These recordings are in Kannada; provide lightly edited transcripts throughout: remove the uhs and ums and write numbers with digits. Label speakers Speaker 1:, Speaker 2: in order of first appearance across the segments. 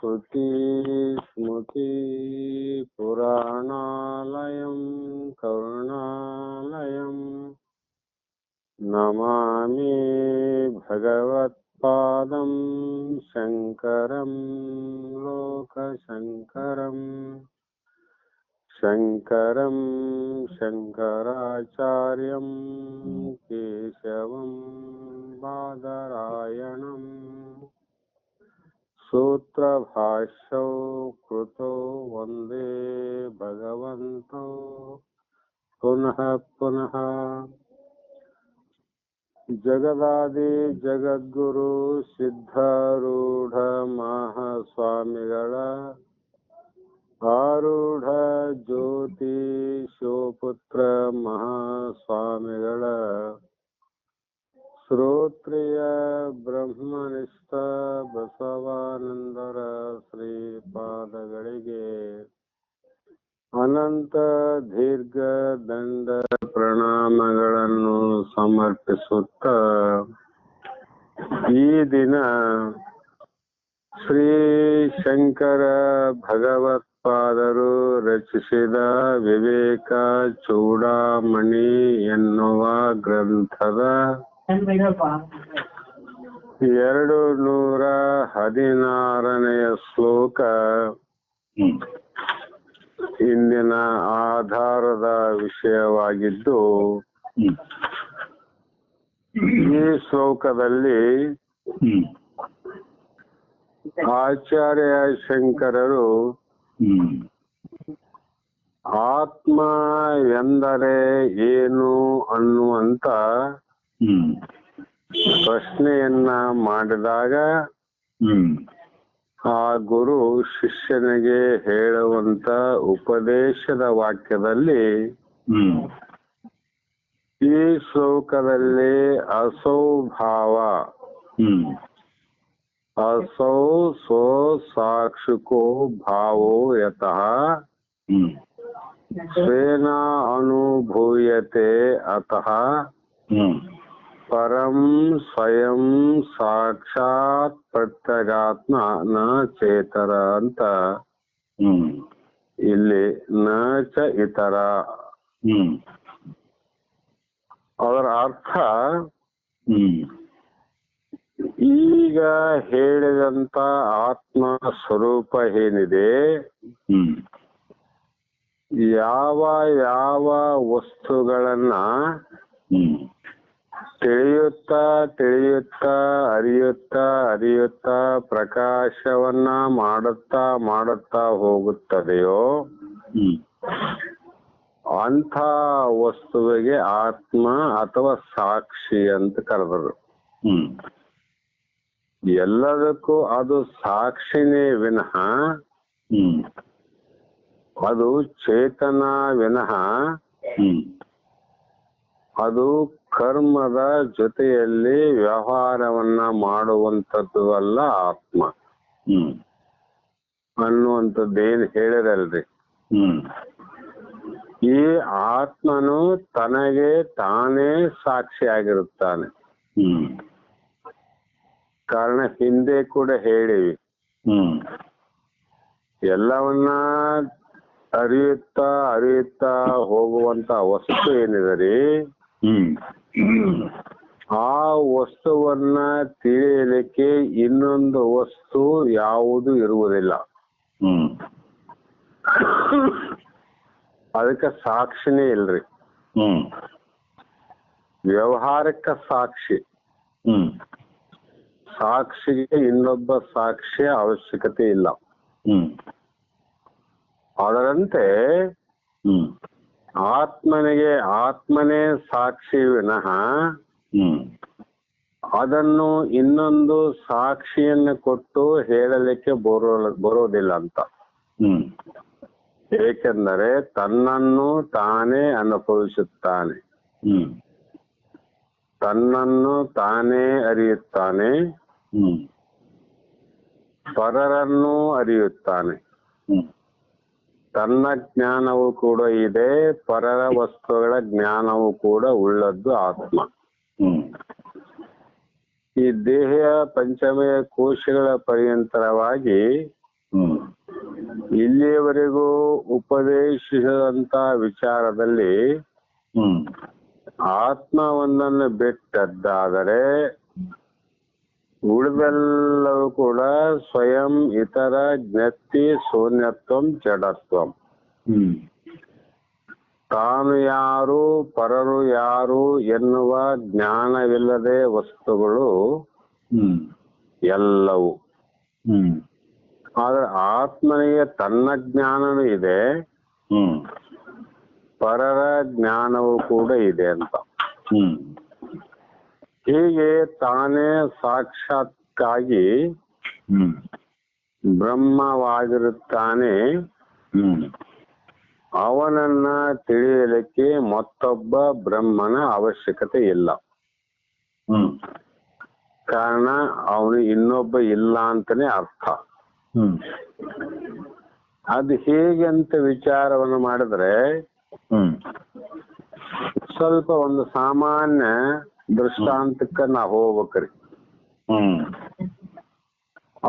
Speaker 1: ಶ್ರುತಿ ಸ್ಮೃತಿ ಪುರಾಣಾಲಯಂ ಕರುಣಾಲಯಂ ನಮಾಮಿ ಭಗವತ್ಪಾದಂ ಶಂಕರಂ ಲೋಕಶಂಕರಂ ಶಂಕರಂ ಶಂಕರಾಚಾರ್ಯಂ ಕೇಶವಂ ಬಾದರಾಯಣಂ ಸೂತ್ರಭಾಷ್ಯೌ ಕೃತೋ ವಂದೇ ಭಗವಂತೋ ಪುನಃ ಪುನಃ. ಜಗದಾದಿ ಜಗದ್ಗುರು ಸಿದ್ಧಾರೂಢ ಮಹಾಸ್ವಾಮಿಗಳ ಆರೂಢ ಜ್ಯೋತಿ ಶಿವಪುತ್ರ ಮಹಾಸ್ವಾಮಿಗಳ ಶ್ರೋತ್ರಿಯ ಬ್ರಹ್ಮನಿಷ್ಠ ಬಸವಾನಂದರ ಶ್ರೀಪಾದಗಳಿಗೆ ಅನಂತ ದೀರ್ಘ ದಂಡ ಪ್ರಣಾಮಗಳನ್ನು ಸಮರ್ಪಿಸುತ್ತ ಈ ದಿನ ಶ್ರೀ ಶಂಕರ ಭಗವತ್ಪಾದರು ರಚಿಸಿದ ವಿವೇಕ ಚೂಡಾಮಣಿ ಎನ್ನುವ ಗ್ರಂಥದ 216ನೆಯ ಶ್ಲೋಕ ಇಂದಿನ ಆಧಾರದ ವಿಷಯವಾಗಿದ್ದು, ಈ ಶ್ಲೋಕದಲ್ಲಿ ಆಚಾರ್ಯ ಶಂಕರರು ಆತ್ಮ ಎಂದರೆ ಏನು ಅನ್ನುವಂತ ಪ್ರಶ್ನೆಯನ್ನ ಮಾಡಿದಾಗ ಆ ಗುರು ಶಿಷ್ಯನಿಗೆ ಹೇಳುವಂತ ಉಪದೇಶದ ವಾಕ್ಯದಲ್ಲಿ ಈ ಶ್ಲೋಕದಲ್ಲಿ ಅಸೌ ಭಾವ ಅಸೌ ಸ್ವ ಸಾಕ್ಷಿಕೋ ಭಾವೋ ಯತಃ ಸ್ವೇನ ಅನುಭೂಯತೆ ಅತಃ ಪರಂ ಸ್ವಯಂ ಸಾಕ್ಷಾತ್ ಪ್ರತ್ಯಗಾತ್ಮ ನ ಚೇತರ ಅಂತ ಇಲ್ಲಿ ನ ಚ ಇತರ. ಅದರ ಅರ್ಥ ಈಗ ಹೇಳಿದಂತ ಆತ್ಮ ಸ್ವರೂಪ ಏನಿದೆ, ಯಾವ ಯಾವ ವಸ್ತುಗಳನ್ನ ತಿಳಿಯುತ್ತಾ ತಿಳಿಯುತ್ತಾ ಅರಿಯುತ್ತಾ ಪ್ರಕಾಶವನ್ನ ಮಾಡುತ್ತಾ ಹೋಗುತ್ತದೆಯೋ ಅಂಥ ವಸ್ತುವಿಗೆ ಆತ್ಮ ಅಥವಾ ಸಾಕ್ಷಿ ಅಂತ ಕರೆದರು. ಎಲ್ಲದಕ್ಕೂ ಅದು ಸಾಕ್ಷಿನೇ ವಿನಃ ಅದು ಚೇತನ ವಿನಃ ಅದು ಕರ್ಮದ ಜೊತೆಯಲ್ಲಿ ವ್ಯವಹಾರವನ್ನ ಮಾಡುವಂಥದ್ದು ಅಲ್ಲ ಆತ್ಮ ಅನ್ನುವಂಥದ್ದೇನು ಹೇಳಿರಲ್ರಿ. ಈ ಆತ್ಮನು ತನಗೆ ತಾನೇ ಸಾಕ್ಷಿಯಾಗಿರುತ್ತಾನೆ. ಕಾರಣ ಹಿಂದೆ ಕೂಡ ಹೇಳಿವಿ, ಎಲ್ಲವನ್ನ ಅರಿಯುತ್ತಾ ಹೋಗುವಂತ ವಸ್ತು ಏನಿದೆ ರೀ, ಆ ವಸ್ತುವನ್ನ ತಿಳಿಯಲಿಕ್ಕೆ ಇನ್ನೊಂದು ವಸ್ತು ಯಾವುದು ಇರುವುದಿಲ್ಲ. ಅದಕ್ಕೆ ಸಾಕ್ಷಿನೇ ಇಲ್ರಿ. ವ್ಯವಹಾರಕ್ಕ ಸಾಕ್ಷಿ, ಸಾಕ್ಷಿಗೆ ಇನ್ನೊಬ್ಬ ಸಾಕ್ಷಿಯ ಅವಶ್ಯಕತೆ ಇಲ್ಲ. ಅದರಂತೆ ಆತ್ಮನಿಗೆ ಆತ್ಮನೇ ಸಾಕ್ಷಿ ವಿನಃ ಅದನ್ನು ಇನ್ನೊಂದು ಸಾಕ್ಷಿಯನ್ನು ಕೊಟ್ಟು ಹೇಳಲಿಕ್ಕೆ ಬರೋದಿಲ್ಲ ಅಂತ. ಏಕೆಂದರೆ ತನ್ನನ್ನು ತಾನೇ ಅನುಭವಿಸುತ್ತಾನೆ, ತನ್ನನ್ನು ತಾನೇ ಅರಿಯುತ್ತಾನೆ, ಪರರನ್ನು ಅರಿಯುತ್ತಾನೆ. ತನ್ನ ಜ್ಞಾನವೂ ಕೂಡ ಇದೆ, ಪರರ ವಸ್ತುಗಳ ಜ್ಞಾನವೂ ಕೂಡ ಉಳ್ಳದ್ದು ಆತ್ಮ. ಈ ದೇಹ ಪಂಚಮಯ ಕೋಶಗಳ ಪರ್ಯಂತರವಾಗಿ ಇಲ್ಲಿಯವರೆಗೂ ಉಪದೇಶಿಸಿದಂತ ವಿಚಾರದಲ್ಲಿ ಆತ್ಮವೊಂದನ್ನು ಬಿಟ್ಟದ್ದಾದರೆ ಉಳಿದೆಲ್ಲವೂ ಕೂಡ ಸ್ವಯಂ ಇತರ ಜ್ಞಪ್ತಿ ಶೂನ್ಯತ್ವಂ ಜಡತ್ವಂ. ತಾನು ಯಾರು ಪರರು ಯಾರು ಎನ್ನುವ ಜ್ಞಾನವಿಲ್ಲದೆ ವಸ್ತುಗಳು ಎಲ್ಲವೂ. ಆದ್ರೆ ಆತ್ಮನಿಗೆ ತನ್ನ ಜ್ಞಾನನೂ ಇದೆ, ಪರರ ಜ್ಞಾನವೂ ಕೂಡ ಇದೆ ಅಂತ. ಹೀಗೆ ತಾನೇ ಸಾಕ್ಷಾತ್ಕಾಗಿ ಬ್ರಹ್ಮವಾಗಿರುತ್ತಾನೆ. ಅವನನ್ನ ತಿಳಿಯಲಿಕ್ಕೆ ಮತ್ತೊಬ್ಬ ಬ್ರಹ್ಮನ ಅವಶ್ಯಕತೆ ಇಲ್ಲ. ಕಾರಣ ಅವನು ಇನ್ನೊಬ್ಬ ಇಲ್ಲ ಅಂತಾನೆ ಅರ್ಥ. ಅದು ಹೇಗೆ ಅಂತ ವಿಚಾರವನ್ನು ಮಾಡಿದ್ರೆ ಸ್ವಲ್ಪ ಒಂದು ಸಾಮಾನ್ಯ ದೃಷ್ಟಾಂತಕ್ಕ ನಾವು ಹೋಗ್ಬೇಕ್ರಿ.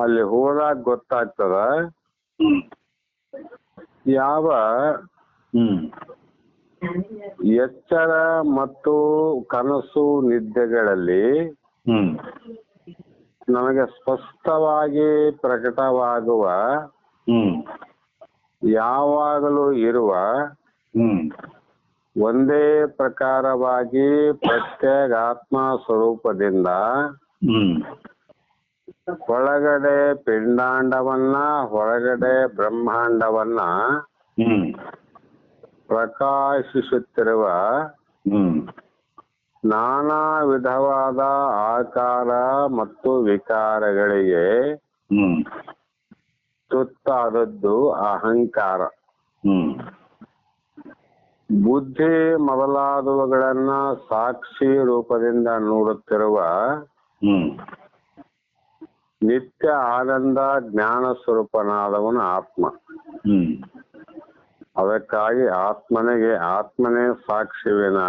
Speaker 1: ಅಲ್ಲಿ ಹೋದಾಗ ಗೊತ್ತಾಗ್ತದ ಯಾವ ಎಚ್ಚರ ಮತ್ತು ಕನಸು ನಿದ್ದೆಗಳಲ್ಲಿ ನಮಗೆ ಸ್ಪಷ್ಟವಾಗಿ ಪ್ರಕಟವಾಗುವ ಯಾವಾಗಲೂ ಇರುವ ಒಂದೇ ಪ್ರಕಾರವಾಗಿ ಪ್ರತ್ಯೇಗಾತ್ಮ ಸ್ವರೂಪದಿಂದ ಒಳಗಡೆ ಪಿಂಡಾಂಡವನ್ನ ಹೊರಗಡೆ ಬ್ರಹ್ಮಾಂಡವನ್ನ ಪ್ರಕಾಶಿಸುತ್ತಿರುವ ನಾನಾ ವಿಧವಾದ ಆಕಾರ ಮತ್ತು ವಿಕಾರಗಳಿಗೆ ತುತ್ತಾದದ್ದು ಅಹಂಕಾರ. ಬುದ್ಧಿ ಮೊದಲಾದವುಗಳನ್ನ ಸಾಕ್ಷಿ ರೂಪದಿಂದ ನೋಡುತ್ತಿರುವ ನಿತ್ಯ ಆನಂದ ಜ್ಞಾನ ಸ್ವರೂಪನಾದವನು ಆತ್ಮ. ಅದಕ್ಕಾಗಿ ಆತ್ಮನೇ ಸಾಕ್ಷಿವಿನ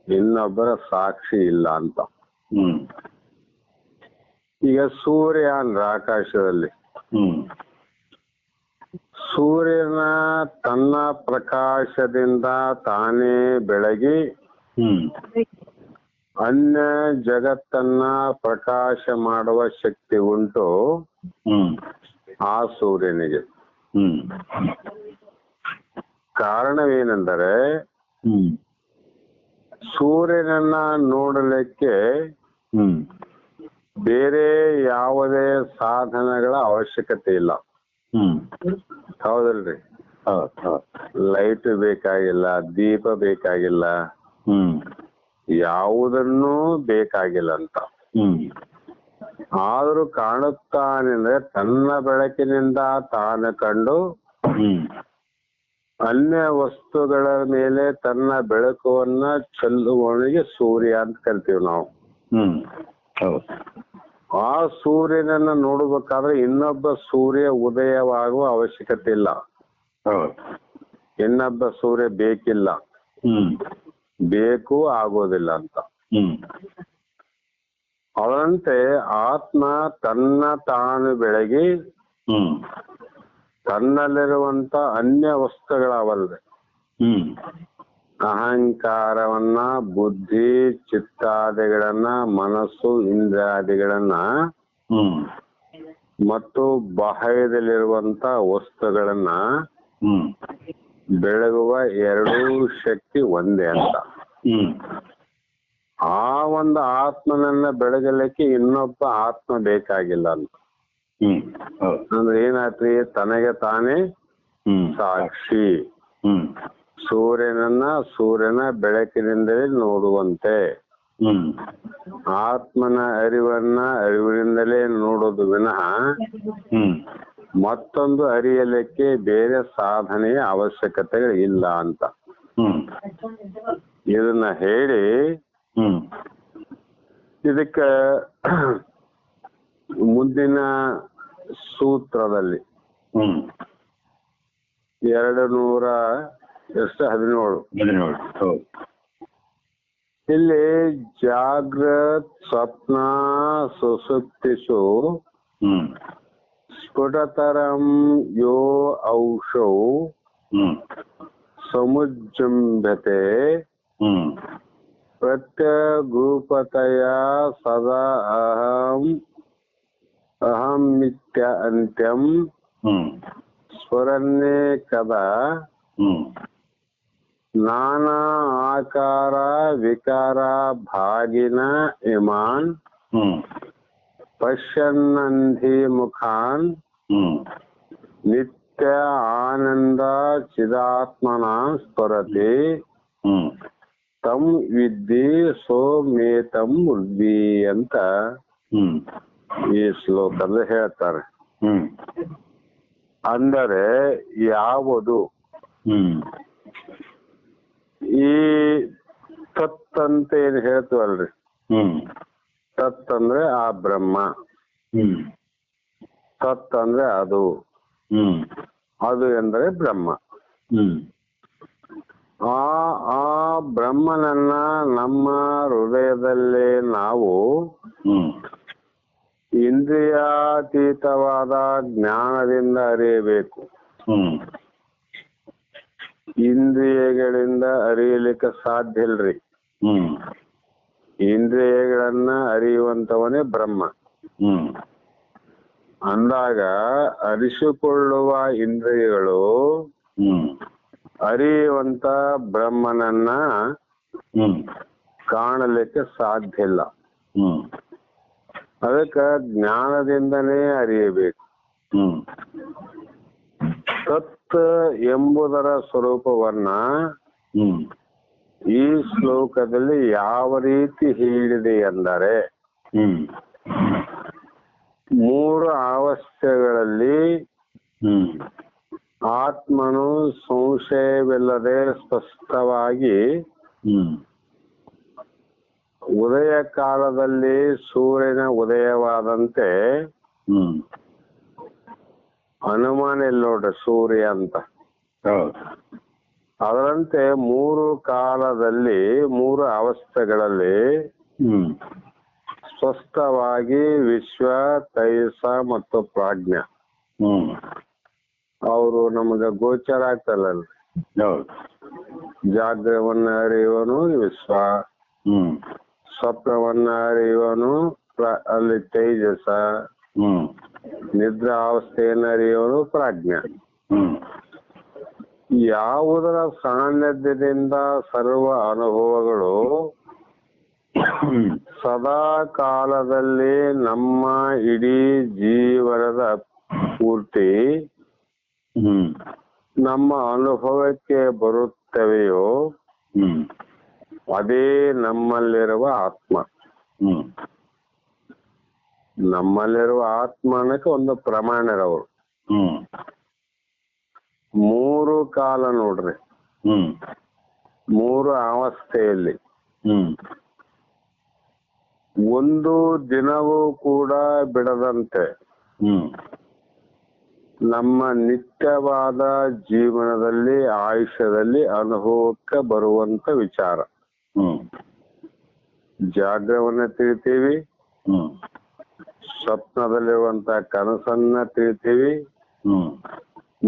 Speaker 1: ಇನ್ನೊಬ್ಬರ ಸಾಕ್ಷಿ ಇಲ್ಲ ಅಂತ. ಈಗ ಸೂರ್ಯ ಅಂದ್ರೆ ಆಕಾಶದಲ್ಲಿ ಸೂರ್ಯನ ತನ್ನ ಪ್ರಕಾಶದಿಂದ ತಾನೇ ಬೆಳಗಿ ಅನ್ಯ ಜಗತ್ತನ್ನ ಪ್ರಕಾಶ ಮಾಡುವ ಶಕ್ತಿ ಉಂಟು ಆ ಸೂರ್ಯನಿಗೆ. ಕಾರಣವೇನೆಂದರೆ ಸೂರ್ಯನನ್ನ ನೋಡಲಿಕ್ಕೆ ಬೇರೆ ಯಾವುದೇ ಸಾಧನಗಳ ಅವಶ್ಯಕತೆ ಇಲ್ಲ. ಹೌದಲ್ರಿ? ಲೈಟ್ ಬೇಕಾಗಿಲ್ಲ, ದೀಪ ಬೇಕಾಗಿಲ್ಲ, ಯಾವುದನ್ನೂ ಬೇಕಾಗಿಲ್ಲ ಅಂತ. ಆದ್ರೂ ಕಾಣುತ್ತಾನೆಂದ್ರೆ ತನ್ನ ಬೆಳಕಿನಿಂದ ತಾನು ಕಂಡು ಅನ್ಯ ವಸ್ತುಗಳ ಮೇಲೆ ತನ್ನ ಬೆಳಕನ್ನ ಚೆಲ್ಲುವವನಿಗೆ ಸೂರ್ಯ ಅಂತ ಕರಿತೀವಿ ನಾವು. ಆ ಸೂರ್ಯನನ್ನ ನೋಡ್ಬೇಕಾದ್ರೆ ಇನ್ನೊಬ್ಬ ಸೂರ್ಯ ಉದಯವಾಗುವ ಅವಶ್ಯಕತೆ ಇಲ್ಲ, ಇನ್ನೊಬ್ಬ ಸೂರ್ಯ ಬೇಕಿಲ್ಲ, ಬೇಕು ಆಗೋದಿಲ್ಲ ಅಂತ. ಅದರಂತೆ ಆತ್ಮ ತನ್ನ ತಾನು ಬೆಳಗಿ ತನ್ನಲ್ಲಿರುವಂತ ಅನ್ಯ ವಸ್ತುಗಳವಲ್ಲದೆ ಅಹಂಕಾರವನ್ನ, ಬುದ್ಧಿ ಚಿತ್ತಾದಿಗಳನ್ನ, ಮನಸ್ಸು ಇಂದ್ರಿಯಾದಿಗಳನ್ನ ಮತ್ತು ಬಾಹ್ಯದಲ್ಲಿರುವಂತ ವಸ್ತುಗಳನ್ನ ಬೆಳಗುವ ಎರಡೂ ಶಕ್ತಿ ಒಂದೇ ಅಂತ. ಆ ಒಂದು ಆತ್ಮನನ್ನ ಬೆಳಗಲಿಕ್ಕೆ ಇನ್ನೊಬ್ಬ ಆತ್ಮ ಬೇಕಾಗಿಲ್ಲ ಅಂತ. ಅಂದ್ರೆ ಏನಾಯ್ತ್ರಿ? ತನಗೆ ತಾನೇ ಸಾಕ್ಷಿ. ಸೂರ್ಯನ ಬೆಳಕಿನಿಂದಲೇ ನೋಡುವಂತೆ ಆತ್ಮನ ಅರಿವಿನಿಂದಲೇ ನೋಡೋದು ವಿನಃ ಮತ್ತೊಂದು ಅರಿಯಲಿಕ್ಕೆ ಬೇರೆ ಸಾಧನೆಯ ಅವಶ್ಯಕತೆಗಳು ಇಲ್ಲ ಅಂತ. ಇದನ್ನ ಹೇಳಿ ಇದಕ್ಕೆ ಮುಂದಿನ ಸೂತ್ರದಲ್ಲಿ 217 ಇಲ್ಲಿ ಜಾಗ್ರತ್ ಸ್ವಪ್ನ ಸುಸುಪ್ತಿಸು ಸ್ಫುಟತರಂ ಯೋ ಔಷೌ ಸಮುಜ್ಜಂಭತೆ ಪ್ರತ್ಯಗೂಪತೆಯ ಸದಾ ಅಹಮಿತ್ಯ ಅಂತ್ಯಂ ಸ್ಫುರನ್ನೇ ಕದಾ ನಾನಾ ಆಕಾರ ವಿಕಾರ ಭಾಗಿನ ಇಮಾನ್ ಪಶ್ಯನ್ನಂಧಿ ಮುಖಾನ್ ನಿತ್ಯ ಆನಂದ ಚಿದಾತ್ಮನ ಸ್ಫುರತಿ ತಂ ವಿದ್ಧಿ ಸೋಮೇತಂ ಉದ್ವಿ ಅಂತ ಈ ಶ್ಲೋಕದಲ್ಲಿ ಹೇಳ್ತಾರೆ. ಅಂದರೆ ಯಾವುದು ಈ ತತ್ ಅಂತ ಏನ್ ಹೇಳ್ತೀವಲ್ರಿ, ತತ್ ಅಂದ್ರೆ ಆ ಬ್ರಹ್ಮ, ತತ್ ಅಂದ್ರೆ ಅದು, ಅದು ಎಂದರೆ ಬ್ರಹ್ಮ. ಆ ಬ್ರಹ್ಮನನ್ನ ನಮ್ಮ ಹೃದಯದಲ್ಲೇ ನಾವು ಇಂದ್ರಿಯಾತೀತವಾದ ಜ್ಞಾನದಿಂದ ಅರಿಯಬೇಕು. ಇಂದ್ರಿಯಗಳಿಂದ ಅರಿಯಲಿಕ್ಕೆ ಸಾಧ್ಯ ಇಲ್ರಿ. ಇಂದ್ರಿಯಗಳನ್ನ ಅರಿಯುವಂತವನೇ ಬ್ರಹ್ಮ. ಅಂದಾಗ ಅರಿಸಿಕೊಳ್ಳುವ ಇಂದ್ರಿಯಗಳು ಅರಿಯುವಂತ ಬ್ರಹ್ಮನನ್ನ ಕಾಣಲಿಕ್ಕೆ ಸಾಧ್ಯ ಇಲ್ಲ. ಅದಕ್ಕೆ ಜ್ಞಾನದಿಂದನೇ ಅರಿಯಬೇಕು. ತತ್ ಎಂಬುದರ ಸ್ವರೂಪವನ್ನ ಈ ಶ್ಲೋಕದಲ್ಲಿ ಯಾವ ರೀತಿ ಹೇಳಿದೆ ಎಂದರೆ, ಮೂರು ಅವಸ್ಥೆಗಳಲ್ಲಿ ಆತ್ಮನು ಸಂಶಯವಿಲ್ಲದೆ ಸ್ಪಷ್ಟವಾಗಿ ಉದಯ ಕಾಲದಲ್ಲಿ ಸೂರ್ಯನ ಉದಯವಾದಂತೆ ಅನುಮಾನ ಇಲ್ಲ ನೋಡ್ರಿ, ಸೂರ್ಯ ಅಂತ. ಅದರಂತೆ ಮೂರು ಕಾಲದಲ್ಲಿ ಮೂರು ಅವಸ್ಥೆಗಳಲ್ಲಿ ಸ್ಪಷ್ಟವಾಗಿ ವಿಶ್ವ, ತೈಜಸ ಮತ್ತು ಪ್ರಾಜ್ಞ ಅವರು ನಮಗ ಗೋಚರ ಆಗ್ತಾರಲ್ರಿ. ಜಾಗ್ರವನ್ನ ಅರಿಯುವನು ವಿಶ್ವ, ಸ್ವಪ್ನವನ್ನ ಅರಿಯುವನು ಅಲ್ಲಿ ತೈಜಸ, ನಿದ್ರಾ ಅವಸ್ಥೆಯನ್ನು ಅರಿಯುವನು ಪ್ರಾಜ್ಞ. ಯಾವುದರ ಸಾನ್ನಿಧ್ಯದಿಂದ ಸರ್ವ ಅನುಭವಗಳು ಸದಾ ಕಾಲದಲ್ಲಿ ನಮ್ಮ ಇಡೀ ಜೀವನದ ಪೂರ್ತಿ ನಮ್ಮ ಅನುಭವಕ್ಕೆ ಬರುತ್ತವೆಯೋ ಅದೇ ನಮ್ಮಲ್ಲಿರುವ ಆತ್ಮ. ನಮ್ಮಲ್ಲಿರುವ ಆತ್ಮನಕ್ಕೆ ಒಂದು ಪ್ರಮಾಣ ಇರೋರು. ಮೂರು ಕಾಲ ನೋಡ್ರಿ, ಮೂರು ಅವಸ್ಥೆಯಲ್ಲಿ ಒಂದು ದಿನವೂ ಕೂಡ ಬಿಡದಂತೆ ನಮ್ಮ ನಿತ್ಯವಾದ ಜೀವನದಲ್ಲಿ ಆಯುಷ್ಯದಲ್ಲಿ ಅನುಭವಕ್ಕೆ ಬರುವಂತ ವಿಚಾರ. ಜಾಗ್ರವನ್ನ ತಿಳಿತೀವಿ, ಸ್ವಪ್ನದಲ್ಲಿರುವಂತ ಕನಸನ್ನ ತಿಳಿತೀವಿ,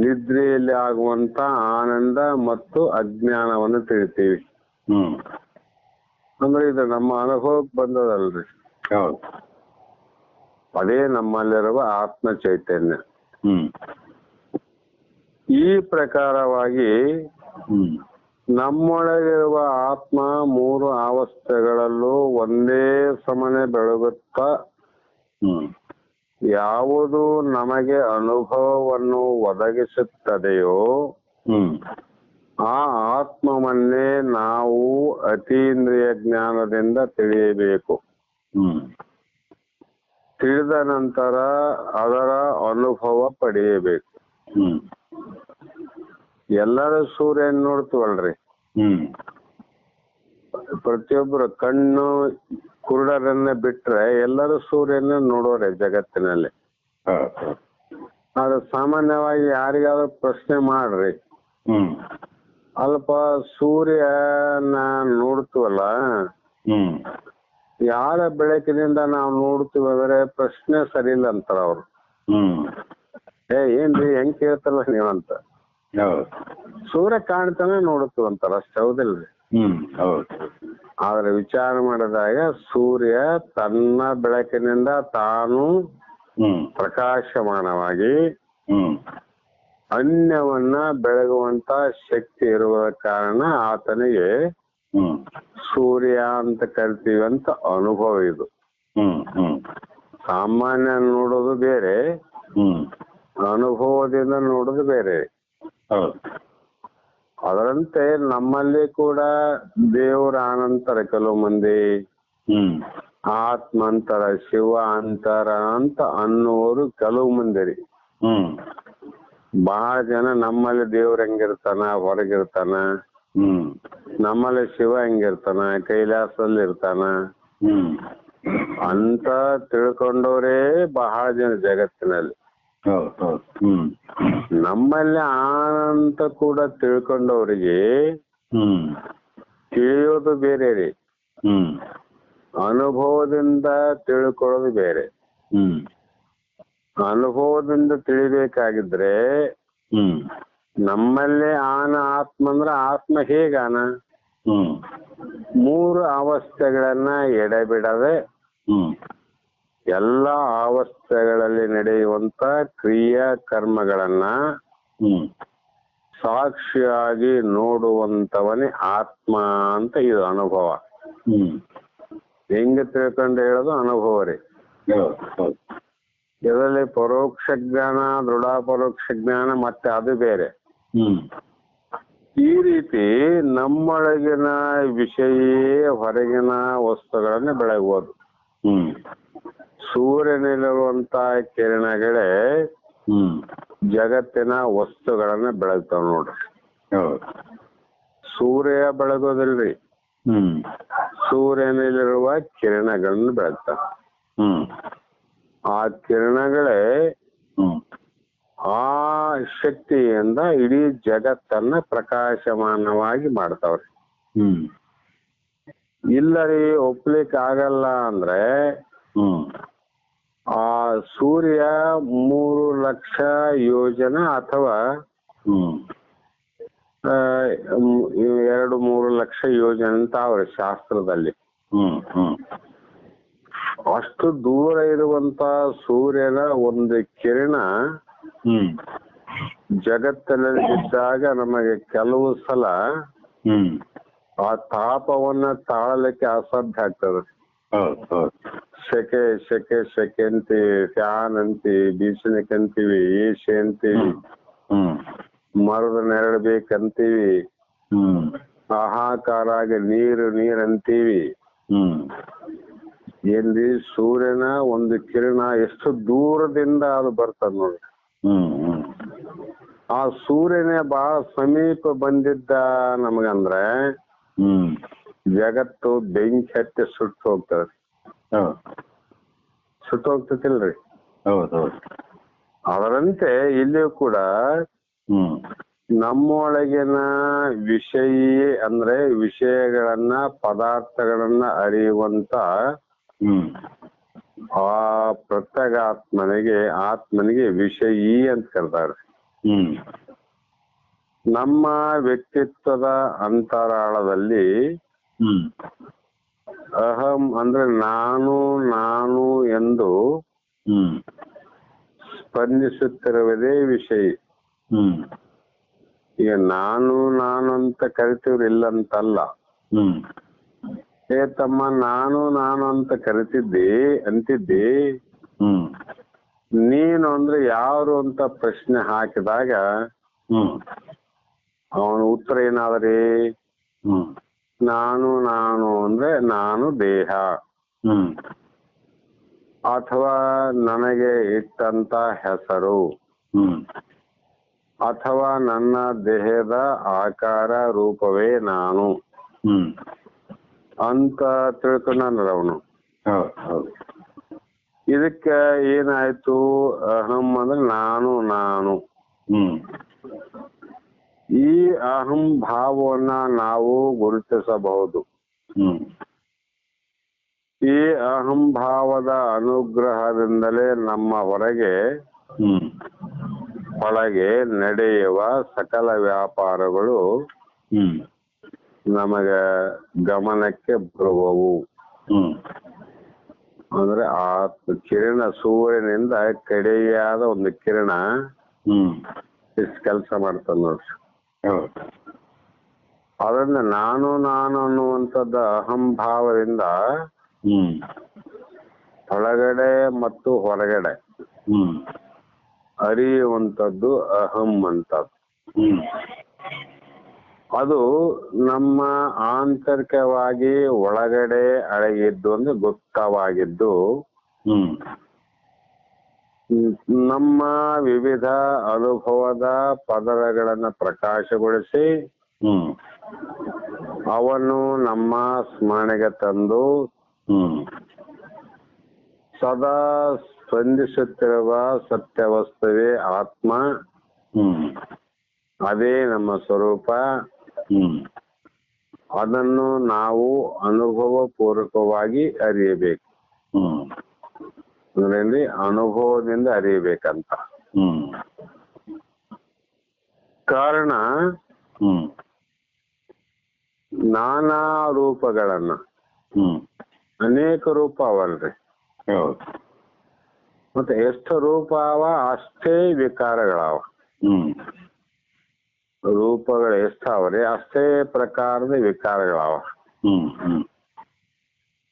Speaker 1: ನಿದ್ರೆಯಲ್ಲಿ ಆಗುವಂತ ಆನಂದ ಮತ್ತು ಅಜ್ಞಾನವನ್ನು ತಿಳಿತೀವಿ. ಅಂದ್ರೆ ಇದು ನಮ್ಮ ಅನುಭವಕ್ಕೆ ಬಂದದಲ್ರಿ. ಅದೇ ನಮ್ಮಲ್ಲಿರುವ ಆತ್ಮ ಚೈತನ್ಯ. ಈ ಪ್ರಕಾರವಾಗಿ ನಮ್ಮೊಳಗಿರುವ ಆತ್ಮ ಮೂರು ಅವಸ್ಥೆಗಳಲ್ಲೂ ಒಂದೇ ಸಮನೆ ಬೆಳಗುತ್ತಾ ಯಾವುದು ನಮಗೆ ಅನುಭವವನ್ನು ಒದಗಿಸುತ್ತದೆಯೋ ಆ ಆತ್ಮವನ್ನೇ ನಾವು ಅತೀಂದ್ರಿಯ ಜ್ಞಾನದಿಂದ ತಿಳಿಯಬೇಕು. ತಿಳಿದ ನಂತರ ಅದರ ಅನುಭವ ಪಡೆಯಬೇಕು. ಎಲ್ಲರೂ ಸೂರ್ಯನ್ ನೋಡ್ತೀವಲ್ರಿ, ಪ್ರತಿಯೊಬ್ಬರು ಕಣ್ಣು ಕುರುಡರನ್ನ ಬಿಟ್ರೆ ಎಲ್ಲರೂ ಸೂರ್ಯನ ನೋಡೋರೆ ಜಗತ್ತಿನಲ್ಲಿ. ಆದ್ರೆ ಸಾಮಾನ್ಯವಾಗಿ ಯಾರಿಗಾದ್ರೂ ಪ್ರಶ್ನೆ ಮಾಡ್ರಿ, ಅಲ್ಪ ಸೂರ್ಯನ ನೋಡ್ತೀವಲ್ಲ, ಯಾರ ಬೆಳಕಿನಿಂದ ನಾವು ನೋಡ್ತೀವಿ ಅಂದ್ರೆ ಪ್ರಶ್ನೆ ಸರಿ ಇಲ್ಲ ಅಂತಾರ ಅವ್ರು. ಏನ್ರಿ ಹೆಂಗ್ ಕೇಳ್ತಾರಲ್ಲ ನೀವಂತ.
Speaker 2: ಹೌದು.
Speaker 1: ಸೂರ್ಯ ಕಾಣ್ತಾನೆ ನೋಡುತ್ತು ಅಂತಾರ, ಅಷ್ಟ ಹೌದಿಲ್ರಿ?
Speaker 2: ಹೌದು.
Speaker 1: ಆದ್ರೆ ವಿಚಾರ ಮಾಡಿದಾಗ ಸೂರ್ಯ ತನ್ನ ಬೆಳಕಿನಿಂದ ತಾನು ಪ್ರಕಾಶಮಾನವಾಗಿ ಅನ್ಯವನ್ನ ಬೆಳಗುವಂತ ಶಕ್ತಿ ಇರುವ ಕಾರಣ ಆತನಿಗೆ ಸೂರ್ಯ ಅಂತ ಕರಿತೀವಿ ಅಂತ ಅನುಭವ ಇದು. ಸಾಮಾನ್ಯ ನೋಡೋದು ಬೇರೆ, ಅನುಭವದಿಂದ ನೋಡೋದು ಬೇರೆ. ಅದರಂತೆ ನಮ್ಮಲ್ಲಿ ಕೂಡ ದೇವರ ಅನಂತರ ಕೆಲವು ಮಂದಿ, ಆತ್ಮ ಅಂತರ, ಶಿವ ಅಂತರ ಅಂತ ಅನ್ನುವರು ಕೆಲವು ಮಂದಿ ರೀ. ಬಹಳ ಜನ ನಮ್ಮಲ್ಲಿ ದೇವ್ರ ಹೆಂಗಿರ್ತಾನ, ಹೊರಗಿರ್ತಾನ, ನಮ್ಮಲ್ಲಿ ಶಿವ ಹೆಂಗಿರ್ತಾನ, ಕೈಲಾಸದಲ್ಲಿ ಇರ್ತಾನ ಅಂತ ತಿಳ್ಕೊಂಡವ್ರೇ ಬಹಳ ಜನ ಜಗತ್ತಿನಲ್ಲಿ. ನಮ್ಮಲ್ಲಿ ಆನಂತ ಕೂಡ ತಿಳ್ಕೊಂಡವ್ರಿಗೆ ತಿಳಿಯೋದು ಬೇರೆ ರೀ, ಅನುಭವದಿಂದ ತಿಳ್ಕೊಳ್ಳೋದು ಬೇರೆ. ಅನುಭವದಿಂದ ತಿಳಿಬೇಕಾಗಿದ್ರೆ ನಮ್ಮಲ್ಲಿ ಆತ್ಮ ಅಂದ್ರ ಆತ್ಮ ಹೇಗಾನ, 3 ಅವಸ್ಥೆಗಳನ್ನ ಎಡೆಬಿಡದೆ ಎಲ್ಲ ಅವಸ್ಥೆಗಳಲ್ಲಿ ನಡೆಯುವಂತ ಕ್ರಿಯಾ ಕರ್ಮಗಳನ್ನ ಸಾಕ್ಷಿಯಾಗಿ ನೋಡುವಂತವನೇ ಆತ್ಮ ಅಂತ ಇದು ಅನುಭವ. ಹೆಂಗ ತಿಳ್ಕೊಂಡು ಹೇಳೋದು ಅನುಭವ ರೀ. ಇದರಲ್ಲಿ ಪರೋಕ್ಷ ಜ್ಞಾನ, ದೃಢ ಪರೋಕ್ಷ ಜ್ಞಾನ ಮತ್ತೆ ಅದು ಬೇರೆ. ಈ ರೀತಿ ನಮ್ಮೊಳಗಿನ ವಿಷಯೇ ಹೊರಗಿನ ವಸ್ತುಗಳನ್ನ ಬೆಳಗುವುದು. ಸೂರ್ಯನಲ್ಲಿರುವಂತ ಕಿರಣಗಳೇ ಜಗತ್ತಿನ ವಸ್ತುಗಳನ್ನ ಬೆಳಗ್ತಾವ ನೋಡ್ರಿ. ಸೂರ್ಯ ಬೆಳಗೋದಿಲ್ರಿ, ಸೂರ್ಯನಲ್ಲಿರುವ ಕಿರಣಗಳನ್ನ ಬೆಳಗ್ತಾವ. ಆ ಕಿರಣಗಳೇ ಆ ಶಕ್ತಿಯಿಂದ ಇಡೀ ಜಗತ್ತನ್ನ ಪ್ರಕಾಶಮಾನವಾಗಿ ಮಾಡ್ತಾವ್ರಿ. ಇಲ್ಲರಿ ಒಪ್ಲಿಕ್ ಆಗಲ್ಲ ಅಂದ್ರೆ ಆ ಸೂರ್ಯ 3 ಲಕ್ಷ ಯೋಜನ ಅಥವಾ 2-3 ಲಕ್ಷ ಯೋಜನೆ ಅಂತ ಅವ್ರಿ ಶಾಸ್ತ್ರದಲ್ಲಿ. ಅಷ್ಟು ದೂರ ಇರುವಂತ ಸೂರ್ಯನ ಒಂದು ಕಿರಣ ಜಗತ್ತಿನಲ್ಲಿ ಇದ್ದಾಗ ನಮಗೆ ಕೆಲವು ಸಲ ಆ ತಾಪವನ್ನ ತಾಳಲಿಕ್ಕೆ ಅಸಾಧ್ಯ ಆಗ್ತದೆ. ಸೆಕೆ ಸೆಕೆ ಸೆಕೆ ಅಂತೀವಿ, ಫ್ಯಾನ್ ಅಂತೀವಿ, ಬೀಸಣಿಗೆ ಅಂತೀವಿ, ಎಸಿ ಅಂತೀವಿ, ಮರದ ನೆರಳು ಬೇಕಂತೀವಿ, ಹಾಹಾಕಾರ ಆಗಿ ನೀರು ಅಂತೀವಿ. ಏನ್ರಿ ಸೂರ್ಯನ ಒಂದು ಕಿರಣ ಎಷ್ಟು ದೂರದಿಂದ ಅದು ಬರ್ತದ ನೋಡಿ. ಆ ಸೂರ್ಯನೇ ಬಹಳ ಸಮೀಪ ಬಂದಿದ್ದ ನಮಗಂದ್ರೆ ಜಗತ್ತು ಬೆಂಕಿ ಹತ್ತಿ ಸುಟ್ಟು ಹೋಗ್ತದೆ. ಸುಟ್ಟು ಹೋಗ್ತತಿಲ್ರಿ? ಅದರಂತೆ ಇಲ್ಲಿಯೂ ಕೂಡ ನಮ್ಮೊಳಗಿನ ವಿಷಯ ಅಂದ್ರೆ ವಿಷಯಗಳನ್ನ, ಪದಾರ್ಥಗಳನ್ನ ಅರಿಯುವಂತ ಆ ಆತ್ಮನಿಗೆ ವಿಷಯಿ ಅಂತ ಕರ್ತಾರೆ. ನಮ್ಮ ವ್ಯಕ್ತಿತ್ವದ ಅಂತರಾಳದಲ್ಲಿ ಅಹಂ ಅಂದ್ರೆ ನಾನು ಎಂದು ಸ್ಪಂದಿಸುತ್ತಿರುವುದೇ ವಿಷಯ. ಈಗ ನಾನು ಅಂತ ಕರಿತೀವ್ರಿ, ಇಲ್ಲಂತಲ್ಲ. ತಮ್ಮ ನಾನು ಅಂತ ಅಂತಿದ್ದಿ, ನೀನು ಅಂದ್ರೆ ಯಾರು ಅಂತ ಪ್ರಶ್ನೆ ಹಾಕಿದಾಗ ಅವನ ಉತ್ತರ ಏನಾದ್ರಿ? ನಾನು ಅಂದ್ರೆ ನಾನು ದೇಹ, ಅಥವಾ ನನಗೆ ಇಟ್ಟಂತ ಹೆಸರು, ಅಥವಾ ನನ್ನ ದೇಹದ ಆಕಾರ ರೂಪವೇ ನಾನು ಅಂತ ತಿಳ್ಕೊಂಡ್ರ ಅವನು. ಇದಕ್ಕ ಏನಾಯ್ತು? ಅಹಂ ಅಂದ್ರೆ ನಾನು. ಈ ಅಹಂ ಭಾವವನ್ನ ನಾವು ಗುರುತಿಸಬಹುದು. ಈ ಅಹಂ ಭಾವದ ಅನುಗ್ರಹದಿಂದಲೇ ನಮ್ಮ ಹೊರಗೆ ಒಳಗೆ ನಡೆಯುವ ಸಕಲ ವ್ಯಾಪಾರಗಳು
Speaker 2: ಹ್ಮ್
Speaker 1: ನಮಗ ಗಮನಕ್ಕೆ ಬರುವವು. ಅಂದ್ರೆ ಆ ಕಿರಣ ಸೂರ್ಯನಿಂದ ಕಡೆಯಾದ ಒಂದು ಕಿರಣ ಇಷ್ಟು ಕೆಲಸ ಮಾಡ್ತದ ನೋಡ್ರಿ. ಅದನ್ನ ನಾನು ಅನ್ನುವಂಥದ್ದು ಅಹಂಭಾವದಿಂದ ಒಳಗಡೆ ಮತ್ತು ಹೊರಗಡೆ ಅರಿಯುವಂಥದ್ದು ಅಹಂ ಅಂತದ್ದು. ಅದು ನಮ್ಮ ಆಂತರಿಕವಾಗಿ ಒಳಗಡೆ ಅಡಗಿದ್ದು ಅಂದ್ರೆ ಗುಪ್ತವಾಗಿದ್ದು ನಮ್ಮ ವಿವಿಧ ಅನುಭವದ ಪದರಗಳನ್ನ ಪ್ರಕಾಶಗೊಳಿಸಿ ಅವನ್ನು ನಮ್ಮ ಸ್ಮರಣೆಗೆ ತಂದು ಸದಾ ಸ್ಪಂದಿಸುತ್ತಿರುವ ಸತ್ಯವಸ್ತುವೇ ಆತ್ಮ. ಅದೇ ನಮ್ಮ ಸ್ವರೂಪ. ಅದನ್ನು ನಾವು ಅನುಭವ ಪೂರ್ವಕವಾಗಿ ಅರಿಯಬೇಕು. ಅಂದ್ರೆ ಅನುಭವದಿಂದ ಅರಿಯಬೇಕಂತ. ಕಾರಣ ನಾನಾ ರೂಪಗಳನ್ನ ಅನೇಕ ರೂಪ ಅವಲ್ರಿ. ಮತ್ತೆ ಎಷ್ಟು ರೂಪ ಅವ ಅಷ್ಟೇ ವಿಕಾರಗಳವ. ರೂಪಗಳು ಎಷ್ಟಾವ್ರಿ ಅಷ್ಟೇ ಪ್ರಕಾರದ ವಿಕಾರಗಳವ.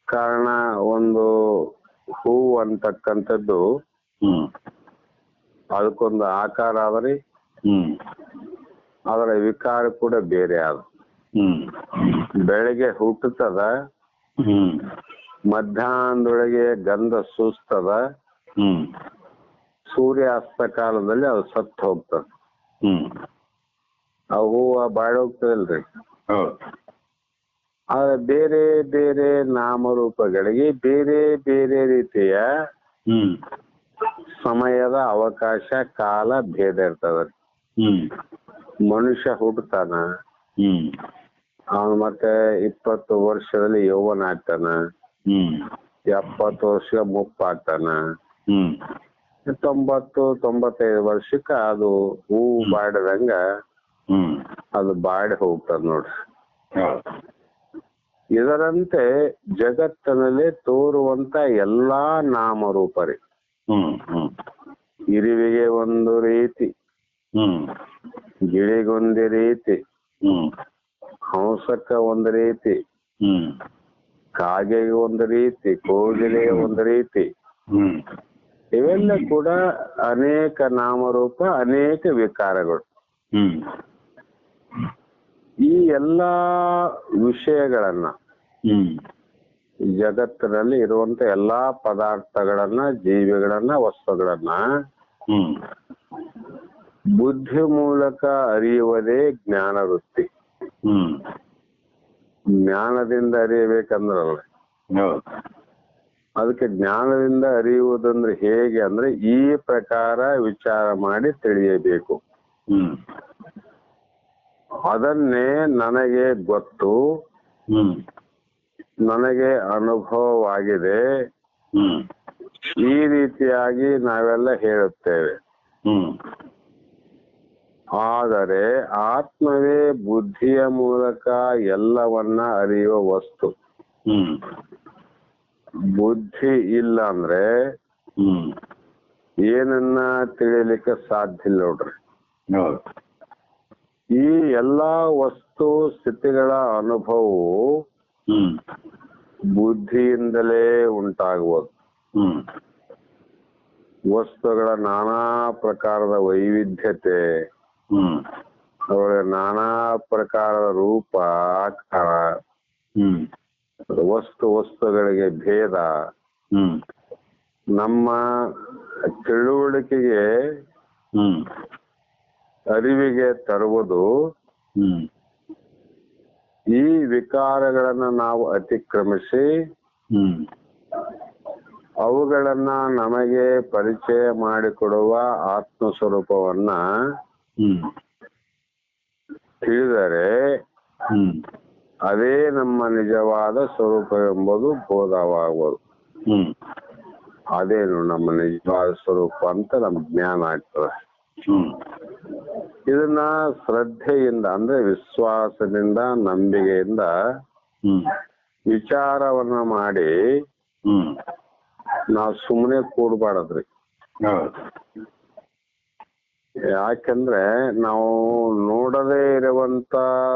Speaker 1: ಕಾರಣ ಒಂದು ಹೂ ಅಂತಕ್ಕಂಥದ್ದು ಅದಕ್ಕೊಂದು ಆಕಾರ ಆದ್ರಿ, ಅದರ ವಿಕಾರ ಕೂಡ ಬೇರೆ ಆದ. ಬೆಳಗ್ಗೆ ಹುಟ್ಟುತ್ತದ, ಮಧ್ಯಾಹ್ನದೊಳಗೆ ಗಂಧ ಸೂಸ್ತದ, ಸೂರ್ಯ ಅಸ್ತ ಕಾಲದಲ್ಲಿ ಅದು ಸತ್ತು ಹೋಗ್ತದ. ಆ ಹೂವ ಬಾಡೋಗ್ತದಲ್ರಿ. ಆದ್ರೆ ಬೇರೆ ಬೇರೆ ನಾಮರೂಪಗಳಿಗೆ ಬೇರೆ ಬೇರೆ ರೀತಿಯ ಸಮಯದ ಅವಕಾಶ ಕಾಲ ಭೇದ ಇರ್ತದ್ರಿ. ಮನುಷ್ಯ ಹುಟ್ಟತಾನ, ಅವನು ಮತ್ತೆ 20 ವರ್ಷದಲ್ಲಿ ಯೌವನ ಆಗ್ತಾನ, 70 ವರ್ಷ ಮುಪ್ಪಾಗ್ತಾನ, 90-95 ವರ್ಷಕ್ಕ ಅದು ಹೂವು ಬಾಡದಂಗ ಅದು ಬಾಡಿ ಹೋಗ್ತದ ನೋಡ್ರಿ. ಇದರಂತೆ ಜಗತ್ತಿನಲ್ಲಿ ತೋರುವಂತ ಎಲ್ಲಾ ನಾಮರೂಪ ರೀ. ಇರುವಿಗೆ ಒಂದು ರೀತಿ, ಗಿಳಿಗೊಂದು ರೀತಿ, ಹಂಸಕ್ಕ ಒಂದು ರೀತಿ, ಕಾಗೆಗೆ ಒಂದು ರೀತಿ, ಕೋಗಿಲೆಗೆ ಒಂದು ರೀತಿ. ಇವೆಲ್ಲ ಕೂಡ ಅನೇಕ ನಾಮರೂಪ, ಅನೇಕ ವಿಕಾರಗಳು. ಈ ಎಲ್ಲಾ ವಿಷಯಗಳನ್ನ, ಜಗತ್ತಿನಲ್ಲಿ ಇರುವಂತ ಎಲ್ಲಾ ಪದಾರ್ಥಗಳನ್ನ, ಜೀವಿಗಳನ್ನ, ವಸ್ತುಗಳನ್ನ ಬುದ್ಧಿ ಮೂಲಕ ಅರಿಯುವುದೇ ಜ್ಞಾನ ವೃತ್ತಿ. ಜ್ಞಾನದಿಂದ ಅರಿಯಬೇಕಂದ್ರಲ್ಲ, ಅದಕ್ಕೆ ಜ್ಞಾನದಿಂದ ಅರಿಯುವುದಂದ್ರೆ ಹೇಗೆ ಅಂದ್ರೆ ಈ ಪ್ರಕಾರ ವಿಚಾರ ಮಾಡಿ ತಿಳಿಯಬೇಕು. ಅದನ್ನೇ ನನಗೆ ಗೊತ್ತು, ನನಗೆ ಅನುಭವವಾಗಿದೆ, ಈ ರೀತಿಯಾಗಿ ನಾವೆಲ್ಲ ಹೇಳುತ್ತೇವೆ. ಆದರೆ ಆತ್ಮವೇ ಬುದ್ಧಿಯ ಮೂಲಕ ಎಲ್ಲವನ್ನ ಅರಿಯುವ ವಸ್ತು. ಬುದ್ಧಿ ಇಲ್ಲ ಅಂದ್ರೆ ಏನನ್ನ ತಿಳಿಯಲಿಕ್ಕೆ ಸಾಧ್ಯ ಇಲ್ಲ ನೋಡ್ರಿ. ಈ ಎಲ್ಲಾ ವಸ್ತು ಸ್ಥಿತಿಗಳ ಅನುಭವವು ಬುದ್ಧಿಯಿಂದಲೇ ಉಂಟಾಗುವುದು. ವಸ್ತುಗಳ ನಾನಾ ಪ್ರಕಾರದ ವೈವಿಧ್ಯತೆ, ಅವಳ ನಾನಾ ಪ್ರಕಾರದ ರೂಪ, ಆಕಾರ, ವಸ್ತುಗಳಿಗೆ ಭೇದ ನಮ್ಮ ತಿಳುವಳಿಕೆಗೆ, ಅರಿವಿಗೆ ತರುವುದು. ಈ ವಿಕಾರಗಳನ್ನ ನಾವು ಅತಿಕ್ರಮಿಸಿ ಅವುಗಳನ್ನ ನಮಗೆ ಪರಿಚಯ ಮಾಡಿಕೊಡುವ ಆತ್ಮ ಸ್ವರೂಪವನ್ನ ತಿಳಿದರೆ ಅದೇ ನಮ್ಮ ನಿಜವಾದ ಸ್ವರೂಪ ಎಂಬುದು ಬೋಧವಾಗುವುದು. ಅದೇನು ನಮ್ಮ ನಿಜವಾದ ಸ್ವರೂಪ ಅಂತ ನಮ್ಗೆ ಜ್ಞಾನ ಆಗ್ತದೆ.
Speaker 2: ಹ್ಮ್
Speaker 1: ಇದನ್ನ ಶ್ರದ್ಧೆಯಿಂದ ಅಂದ್ರೆ ವಿಶ್ವಾಸದಿಂದ ನಂಬಿಕೆಯಿಂದ
Speaker 2: ಹ್ಮ್
Speaker 1: ವಿಚಾರವನ್ನ ಮಾಡಿ
Speaker 2: ಹ್ಮ್
Speaker 1: ನಾವು ಸುಮ್ಮನೆ ಕೂಡ್ಬಾರದ್ರಿ.
Speaker 2: ಹೌದು.
Speaker 1: ಯಾಕಂದ್ರೆ ನಾವು ನೋಡದೇ ಇರುವಂತ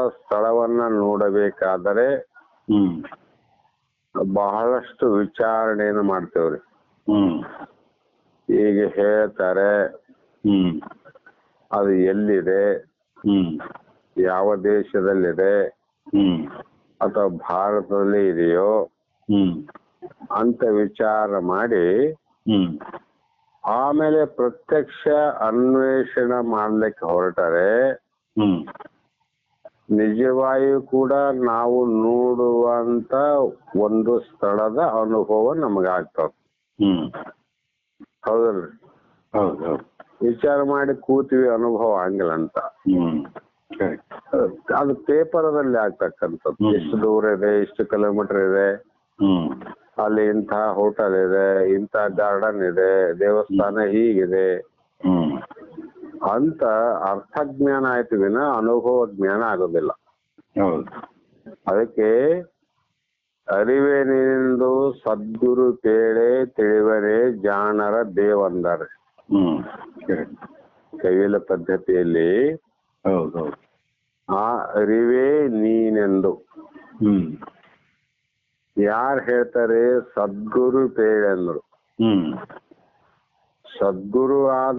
Speaker 1: ಸ್ಥಳವನ್ನ ನೋಡಬೇಕಾದರೆ
Speaker 2: ಹ್ಮ್
Speaker 1: ಬಹಳಷ್ಟು ವಿಚಾರಣೆಯನ್ನು ಮಾಡ್ತೇವ್ರಿ.
Speaker 2: ಹ್ಮ್
Speaker 1: ಈಗ ಹೇಳ್ತಾರೆ
Speaker 2: ಹ್ಮ್
Speaker 1: ಅದು ಎಲ್ಲಿದೆ,
Speaker 2: ಹ್ಮ್
Speaker 1: ಯಾವ ದೇಶದಲ್ಲಿದೆ,
Speaker 2: ಹ್ಮ್
Speaker 1: ಅಥವಾ ಭಾರತದಲ್ಲಿ ಇದೆಯೋ
Speaker 2: ಹ್ಮ್
Speaker 1: ಅಂತ ವಿಚಾರ ಮಾಡಿ
Speaker 2: ಹ್ಮ್
Speaker 1: ಆಮೇಲೆ ಪ್ರತ್ಯಕ್ಷ ಅನ್ವೇಷಣೆ ಮಾಡ್ಲಿಕ್ಕೆ ಹೊರಟರೆ
Speaker 2: ಹ್ಮ್
Speaker 1: ನಿಜವಾಗಿಯೂ ಕೂಡ ನಾವು ನೋಡುವಂತ ಒಂದು ಸ್ಥಳದ ಅನುಭವ ನಮಗಾಗ್ತದೆ.
Speaker 2: ಹ್ಮ್
Speaker 1: ಹೌದಲ್ರಿ?
Speaker 2: ಹೌದು ಹೌದು.
Speaker 1: ವಿಚಾರ ಮಾಡಿ ಕೂತೀವಿ, ಅನುಭವ ಹಂಗಿಲ್ಲ ಅಂತ.
Speaker 2: ಹ್ಮ್ ಕರೆಕ್ಟ್.
Speaker 1: ಅದು ಪೇಪರದಲ್ಲಿ ಆಗ್ತಕ್ಕಂಥದ್ದು. ಎಷ್ಟು ದೂರ ಇದೆ, ಎಷ್ಟು ಕಿಲೋಮೀಟರ್ ಇದೆ,
Speaker 2: ಹ್ಮ್
Speaker 1: ಅಲ್ಲಿ ಇಂಥ ಹೋಟೆಲ್ ಇದೆ, ಇಂಥ ಗಾರ್ಡನ್ ಇದೆ, ದೇವಸ್ಥಾನ ಹೀಗಿದೆ
Speaker 2: ಹ್ಮ್
Speaker 1: ಅಂತ ಅರ್ಥಜ್ಞಾನ ಆಯ್ತು ವಿನ ಅನುಭವ ಜ್ಞಾನ ಆಗೋದಿಲ್ಲ.
Speaker 2: ಹೌದು.
Speaker 1: ಅದಕ್ಕೆ ಅರಿವೇನೆಂದು ಸದ್ಗುರು ಕೇಳೆ ತಿಳಿವರೇ ಜಾಣರ ದೇವಂದರೆ.
Speaker 2: ಹ್ಮ್ ಕರೆಕ್ಟ್.
Speaker 1: ಕೈಲ ಪದ್ಧತಿಯಲ್ಲಿ
Speaker 2: ಹೌದು ಹೌದು.
Speaker 1: ಆ ಅರಿವೇ ನೀನೆಂದು
Speaker 2: ಹ್ಮ್
Speaker 1: ಯಾರು ಹೇಳ್ತಾರೆ? ಸದ್ಗುರು ಪೇಳೆಂದ್ರು.
Speaker 2: ಹ್ಮ್
Speaker 1: ಸದ್ಗುರು ಆದ